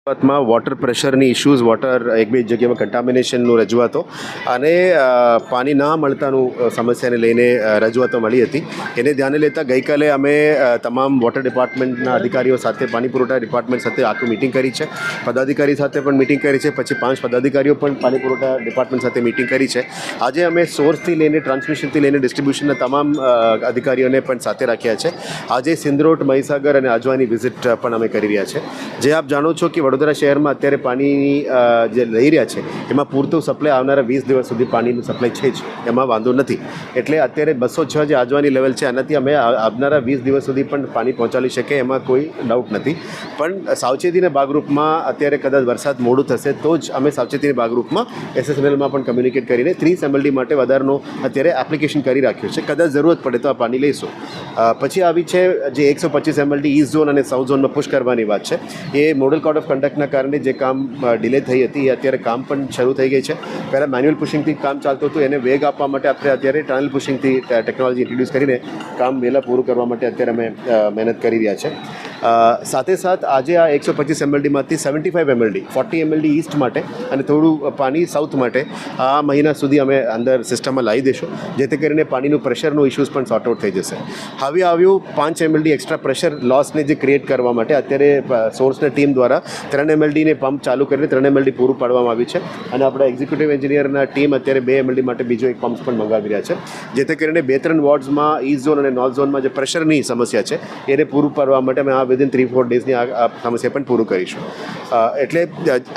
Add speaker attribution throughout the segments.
Speaker 1: માં water પ્રેશરની issues water એક બે જગ્યામાં કન્ટામિનેશનનું રજૂઆતો અને પાણી ના મળતાનું સમસ્યાને લઈને રજૂઆતો મળી હતી. એને ધ્યાને લેતા ગઈકાલે અમે તમામ વોટર ડિપાર્ટમેન્ટના અધિકારીઓ સાથે પાણી પુરવઠા ડિપાર્ટમેન્ટ સાથે આખું મિટિંગ કરી છે. પદાધિકારી સાથે પણ મિટિંગ કરી છે. પછી 5 પદાધિકારીઓ પણ પાણી પુરવઠા ડિપાર્ટમેન્ટ સાથે મિટિંગ કરી છે. આજે અમે સોર્સથી લઈને ટ્રાન્સમિશનથી લઈને ડિસ્ટ્રીબ્યુશનના તમામ અધિકારીઓને પણ સાથે રાખ્યા છે. આજે સિંદરોટ, મહીસાગર અને આજવાની વિઝિટ પણ અમે કરી રહ્યા છે. જે આપ જાણો છો કે વડોદરા શહેરમાં અત્યારે પાણીની જે લઈ રહ્યા છે એમાં પૂરતું સપ્લાય આવનારા 20 દિવસ સુધી પાણીનું સપ્લાય છે જ, એમાં વાંધો નથી. એટલે અત્યારે 206 જે આજવાની લેવલ છે એનાથી અમે આવનારા 20 દિવસ સુધી પણ પાણી પહોંચાડી શકે એમાં કોઈ ડાઉટ નથી. પણ સાવચેતીના ભાગરૂપમાં અત્યારે કદાચ વરસાદ મોડું થશે તો જ અમે સાવચેતીના ભાગરૂપમાં SSNLમાં પણ કમ્યુનિકેટ કરીને 30 MLD માટે વધારનો અત્યારે એપ્લિકેશન કરી રાખ્યું છે. કદાચ જરૂરત પડે તો આ પાણી લઈશું. પછી આવી છે જે 125 MLD ઈસ્ટ ઝોન અને સાઉથ ઝોનમાં પુશ કરવાની વાત છે. એ મોડલ કોડ ઓફ કન્ડક્ટના કારણે જે કામ ડિલે થઈ હતી એ અત્યારે કામ પણ શરૂ થઈ ગઈ છે. પહેલાં મેન્યુઅલ પુશિંગથી કામ ચાલતું હતું, એને વેગ આપવા માટે આપણે અત્યારે ટનલ પુશિંગથી ટેકનોલોજી ઇન્ટ્રોડ્યુસ કરીને કામ વહેલા પૂરું કરવા માટે અત્યારે અમે મહેનત કરી રહ્યા છે. સાથે સાથ આજે આ 125 MLDમાંથી 75 MLD 40 MLD ઈસ્ટ માટે અને થોડું પાણી સાઉથ માટે આ મહિના સુધી અમે અંદર સિસ્ટમમાં લાવી દઈશું, જેથી કરીને પાણીનું પ્રેશરનો ઇશ્યુઝ પણ સોર્ટ આઉટ થઈ જશે. હવે આવ્યું 5 MLD એક્સ્ટ્રા પ્રેશર લોસને જે ક્રિએટ કરવા માટે અત્યારે સોર્સની ટીમ દ્વારા 3 MLDને પંપ ચાલુ કરીને 3 MLD પૂરું પાડવામાં આવ્યું છે. અને આપણા એક્ઝિક્યુટિવ એન્જિનિયરના ટીમ અત્યારે 2 MLD માટે બીજો એક પંપ પણ મંગાવી રહ્યા છે, જેથી કરીને 2-3 વોર્ડ્સમાં ઈસ્ટ ઝોન અને નોર્થ ઝોનમાં જે પ્રેશરની સમસ્યા છે એને પૂરું પાડવા માટે અમે આ વિધિન 3-4 ડેઝની આ સમસ્યા પણ પૂરું કરીશું. એટલે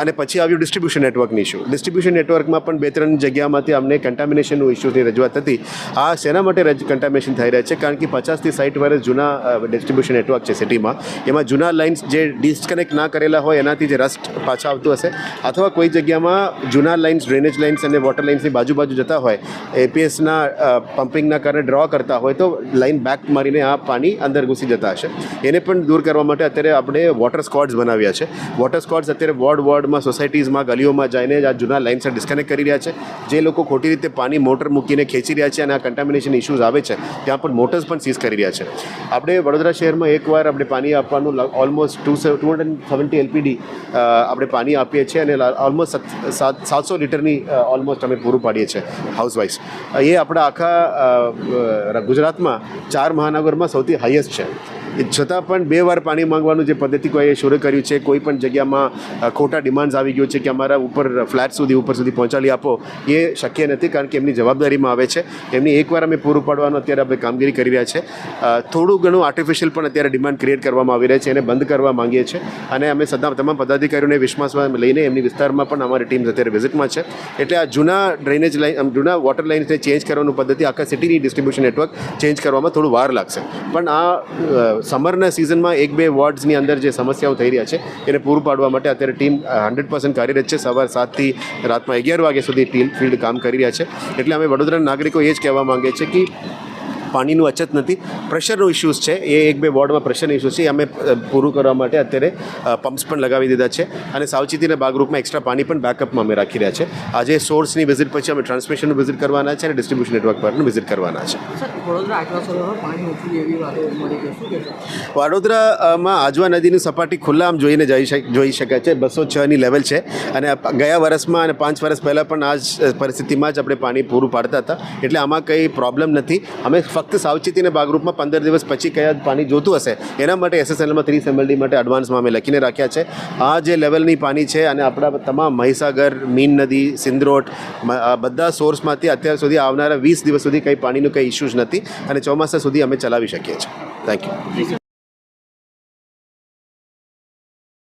Speaker 1: અને પછી આવ્યું ડિસ્ટ્રીબ્યુશન નેટવર્કની ઇશ્યુ. ડિસ્ટ્રીબ્યુશન નેટવર્કમાં પણ 2-3 જગ્યામાંથી અમને કન્ટામિનેશનનું ઇશ્યુની રજૂઆત હતી. આ શેના માટે કન્ટામિનેશન થઈ રહ્યા છે? કારણ કે 50 થી 60 વર્ષ જૂના ડિસ્ટ્રીબ્યુશન નેટવર્ક છે સિટીમાં, એમાં જૂના લાઇન્સ જે ડિસ્કનેક્ટ ના કરેલા હોય એનાથી જે રસ્ટ પાછા આવતું હશે, અથવા કોઈ જગ્યામાં જૂના લાઇન્સ, ડ્રેનેજ લાઇન્સ અને વોટર લાઇન્સની બાજુ જતા હોય, APSના પમ્પિંગના કારણે ડ્રો કરતા હોય તો લાઇન બેક મારીને આ પાણી અંદર ઘૂસી જતા હશે. એને પણ દૂર કરવા માટે અત્યારે આપણે વોટર સ્ક્વોડ્સ બનાવ્યા છે. વોટર સ્ક્વોડ્સ અત્યારે વોર્ડમાં, સોસાયટીઝમાં, ગલીઓમાં જઈને આ જૂના લાઇન્સ ડિસ્કનેક્ટ કરી રહ્યા છે. જે લોકો ખોટી રીતે પાણી મોટર મૂકીને ખેંચી રહ્યા છે અને આ કન્ટામિનેશન ઇશ્યુઝ આવે છે ત્યાં પણ મોટર્સ પણ સીઝ કરી રહ્યા છે. આપણે વડોદરા શહેરમાં એકવાર આપણે પાણી આપવાનું ઓલમોસ્ટ 270 LPD આપણે પાણી આપીએ છીએ અને ઓલમોસ્ટ 700 લીટરની ઓલમોસ્ટ અમે પૂરું પાડીએ છીએ હાઉસવાઇઝ. એ આપણા આખા ગુજરાતમાં 4 મહાનગરમાં સૌથી હાઈએસ્ટ છે. છતાં પણ 2 વાર પાણી માંગવાનું જે પદ્ધતિ કોઈ શરૂ કર્યું છે, કોઈ પણ જગ્યામાં ખોટા ડિમાન્ડ્સ આવી ગયો છે કે અમારા ઉપર ફ્લેટ સુધી ઉપર સુધી પહોંચાડી આપો, એ શક્ય નથી. કારણ કે એમની જવાબદારીમાં આવે છે. એમની એકવાર અમે પૂરું પાડવાનું અત્યારે આપણે કામગીરી કરી રહ્યા છે. થોડું ઘણું આર્ટિફિશિયલ પણ અત્યારે ડિમાન્ડ ક્રિએટ કરવામાં આવી રહી છે, એને બંધ કરવા માંગીએ છીએ. અને અમે તમામ પદાધિકારીઓને વિશ્વાસમાં લઈને એમની વિસ્તારમાં પણ અમારી ટીમ અત્યારે વિઝિટમાં છે. એટલે આ જૂના ડ્રેનેજ લાઇન, જૂના વોટર લાઇન્સને ચેન્જ કરવાનું પદ્ધતિ આખા સિટીની ડિસ્ટ્રીબ્યુશન નેટવર્ક ચેન્જ કરવામાં થોડું વાર લાગશે. પણ આ સમરના સિઝનમાં 1-2 વોર્ડ્સની અંદર જે સમસ્યાઓ થઈ રહ્યા છે એને પૂરું પાડવા માટે અત્યારે ટીમ 100% કાર્યરત છે. સવાર 7 થી રાતના 11 વાગ્યા સુધી ટીમ ફિલ્ડ કામ કરી રહ્યા છે. એટલે અમે વડોદરાના નાગરિકો એ જ કહેવા માંગે છે કે પાણીનું અછત નથી, પ્રેશરનો ઇશ્યુઝ છે. એ 1-2 વોર્ડમાં પ્રેશરનો ઇશ્યુઝ છે, અમે પૂરું કરવા માટે અત્યારે પમ્પ્સ પણ લગાવી દીધા છે. અને સાવચેતીના ભાગરૂપમાં એક્સ્ટ્રા પાણી પણ બેકઅપમાં અમે રાખી રહ્યા છે. આજે સોર્સની વિઝિટ પછી અમે ટ્રાન્સમિશનનું વિઝિટ કરવાના છે અને ડિસ્ટ્રીબ્યુશન નેટવર્ક પરનું વિઝિટ કરવાના છે. વડોદરામાં આજવા નદીની સપાટી ખુલ્લા આમ જોઈ શકાય છે. 206ની લેવલ છે. અને ગયા વર્ષમાં અને 5 વર્ષ પહેલાં પણ આ જ પરિસ્થિતિમાં જ આપણે પાણી પૂરું પાડતા હતા. એટલે આમાં કંઈ પ્રોબ્લેમ નથી. અમે ફક્ત સાવચેતીના ભાગરૂપમાં 15 દિવસ પછી કયા પાણી જોતું હશે એના માટે SSNLમાં 30 MLD માટે એડવાન્સમાં અમે લખીને રાખ્યા છે. આ જે લેવલની પાણી છે અને આપણા તમામ મહીસાગર, મીન નદી, સિંદરોટ બધા સોર્સમાંથી અત્યાર સુધી આવનારા 20 દિવસ સુધી કંઈ પાણીનું કંઈ ઇશ્યુઝ નથી અને ચોમાસા સુધી અમે ચલાવી શકીએ છીએ. Thank you.